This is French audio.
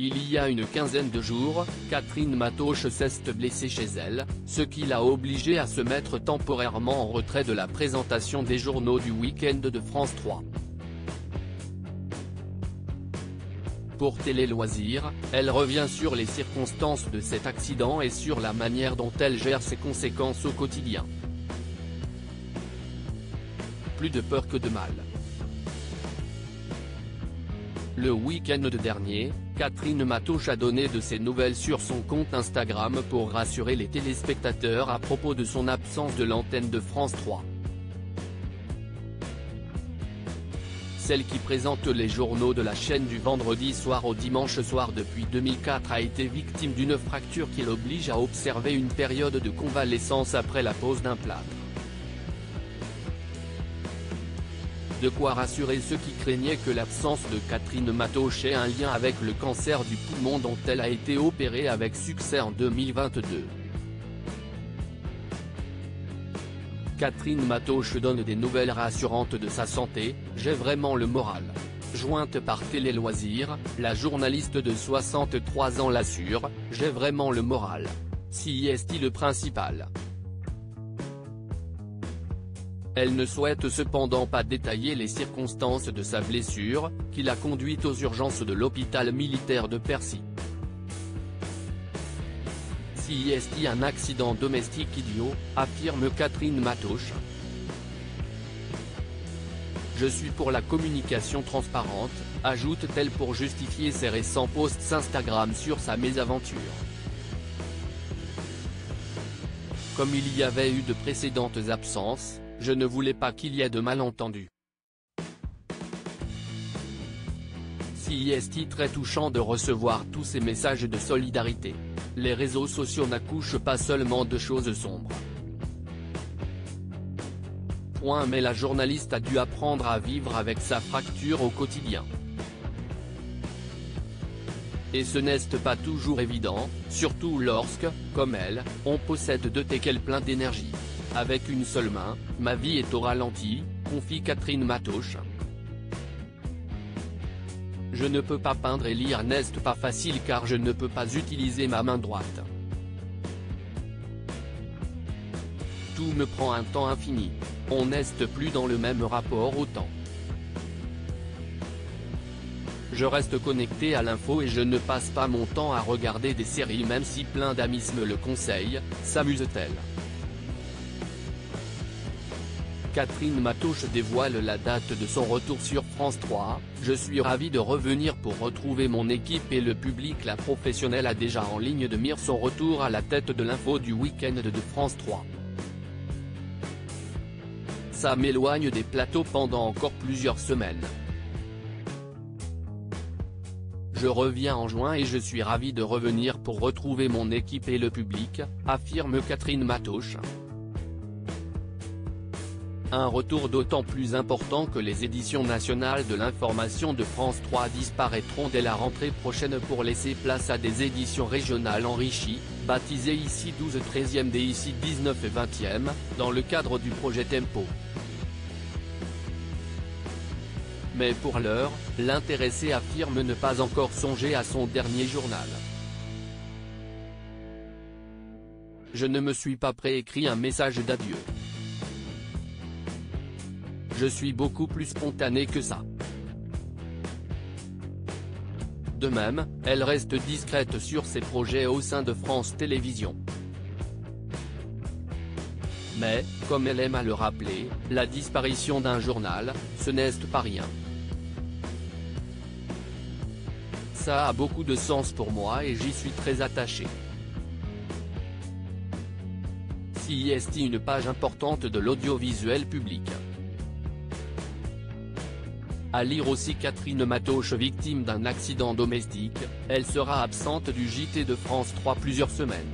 Il y a une quinzaine de jours, Catherine Matoche s'est blessée chez elle, ce qui l'a obligée à se mettre temporairement en retrait de la présentation des journaux du week-end de France 3. Pour Télé Loisirs, elle revient sur les circonstances de cet accident et sur la manière dont elle gère ses conséquences au quotidien. Plus de peur que de mal. Le week-end dernier, Catherine Matoche a donné de ses nouvelles sur son compte Instagram pour rassurer les téléspectateurs à propos de son absence de l'antenne de France 3. Celle qui présente les journaux de la chaîne du vendredi soir au dimanche soir depuis 2004 a été victime d'une fracture qui l'oblige à observer une période de convalescence après la pose d'un plâtre. De quoi rassurer ceux qui craignaient que l'absence de Catherine Matoche ait un lien avec le cancer du poumon dont elle a été opérée avec succès en 2022. Catherine Matoche donne des nouvelles rassurantes de sa santé, « J'ai vraiment le moral ». Jointe par Télé Loisirs, la journaliste de 63 ans l'assure, « J'ai vraiment le moral. Si est le principal ». Elle ne souhaite cependant pas détailler les circonstances de sa blessure, qui l'a conduite aux urgences de l'hôpital militaire de Percy. Si est un accident domestique idiot, affirme Catherine Matoche. Je suis pour la communication transparente, ajoute-t-elle pour justifier ses récents posts Instagram sur sa mésaventure. Comme il y avait eu de précédentes absences, je ne voulais pas qu'il y ait de malentendus. Si est très touchant de recevoir tous ces messages de solidarité. Les réseaux sociaux n'accouchent pas seulement de choses sombres. Mais la journaliste a dû apprendre à vivre avec sa fracture au quotidien. Et ce n'est pas toujours évident, surtout lorsque, comme elle, on possède de qu'elle plein d'énergie. Avec une seule main, ma vie est au ralenti, confie Catherine Matoche. Je ne peux pas peindre et lire n'est pas facile car je ne peux pas utiliser ma main droite. Tout me prend un temps infini. On n'est plus dans le même rapport au temps. Je reste connecté à l'info et je ne passe pas mon temps à regarder des séries même si plein d'amis me le conseillent, s'amuse-t-elle. Catherine Matoche dévoile la date de son retour sur France 3, « Je suis ravie de revenir pour retrouver mon équipe et le public ». La professionnelle a déjà en ligne de mire son retour à la tête de l'info du week-end de France 3. Ça m'éloigne des plateaux pendant encore plusieurs semaines. Je reviens en juin et je suis ravie de revenir pour retrouver mon équipe et le public, affirme Catherine Matoche. Un retour d'autant plus important que les éditions nationales de l'information de France 3 disparaîtront dès la rentrée prochaine pour laisser place à des éditions régionales enrichies, baptisées ici 12 13e et ici 19 et 20e, dans le cadre du projet Tempo. Mais pour l'heure, l'intéressé affirme ne pas encore songer à son dernier journal. Je ne me suis pas préécrit un message d'adieu. Je suis beaucoup plus spontanée que ça. De même, elle reste discrète sur ses projets au sein de France Télévisions. Mais, comme elle aime à le rappeler, la disparition d'un journal, ce n'est pas rien. Ça a beaucoup de sens pour moi et j'y suis très attachée. Si est une page importante de l'audiovisuel public. À lire aussi Catherine Matoche victime d'un accident domestique, elle sera absente du JT de France 3 plusieurs semaines.